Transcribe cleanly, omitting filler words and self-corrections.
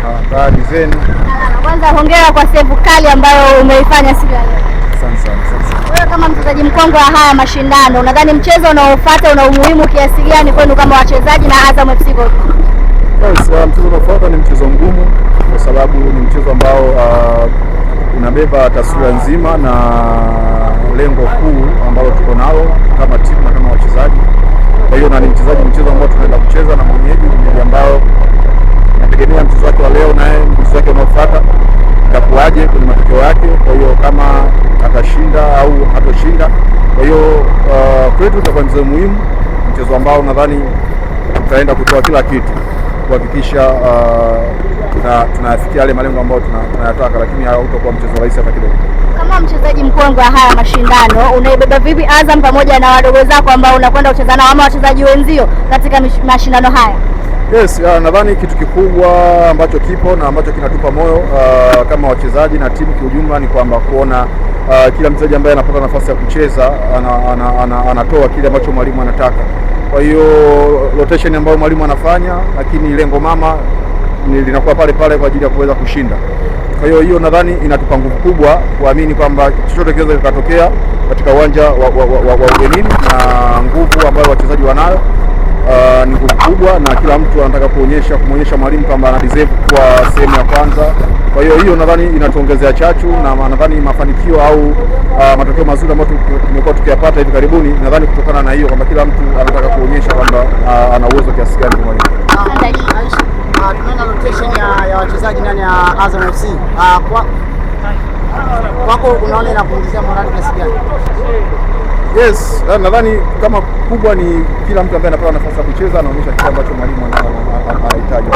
Habari zenu? Kwanza hongera kwa save kali ambayo umeifanya siku ya leo. Asante sana. Wewe kama mchezaji mkongwe wa haya mashindano, unadhani mchezo unaofuata una umuhimu kiasi gani kwenu kama wachezaji na Azam FC kwa ujumla? Yes, mchezo unaofuata ni mchezo mgumu kwa sababu ni mchezo ambao unabeba taswira nzima na lengo kuu ambalo tuko nalo kama timu na kama wachezaji. Kwa hiyo ni mchezo ambao tunaenda kucheza na mwenyeji ambao nategemea mchezo wake wa leo naye mchezo wake unaofuata itakuwaje kwenye matokeo yake. Kwa hiyo kama atashinda au hatoshinda, kwa hiyo kwetu itakuwa mchezo muhimu, mchezo ambao nadhani tutaenda kutoa kila kitu kuhakikisha tunafikia yale malengo ambayo tunayataka, lakini hautakuwa mchezo rahisi hata kidogo. Kama mchezaji mkongwe wa haya mashindano, unaibeba vipi Azam pamoja na wadogo zako ambao unakwenda kucheza nao ama wachezaji wenzio katika mashindano haya? Yes, nadhani kitu kikubwa ambacho kipo na ambacho kinatupa moyo kama wachezaji na timu kiujumla ni kwamba kuona kila mchezaji ambaye anapata nafasi ya kucheza anatoa kile ambacho mwalimu anataka. Kwa hiyo rotation ambayo mwalimu anafanya, lakini lengo mama linakuwa pale pale kwa ajili ya kuweza kushinda. Kwa hiyo nadhani inatupa nguvu kubwa kuamini kwamba chochote kinaweza kikatokea katika uwanja wa ugenini, na nguvu ambayo wachezaji wanayo ni nguvu kubwa, na kila mtu anataka kumwonyesha mwalimu kwamba ana deserve kwa sehemu ya kwanza. Kwa hiyo nadhani inatuongezea chachu, na nadhani mafanikio au matokeo mazuri ambayo tumekuwa tukiyapata hivi karibuni, nadhani kutokana na hiyo kwamba kila mtu anataka kuonyesha kwamba ana uwezo kiasi gani kwa mwalimu. Tunaona rotation ya wachezaji ndani ya Azam FC. Kwako unaona inakuongezea morali kiasi gani? Yes, nadhani kama kubwa ni kila mtu ambaye anapata nafasi ya kucheza anaonyesha kile ambacho mwalimu anahitaji.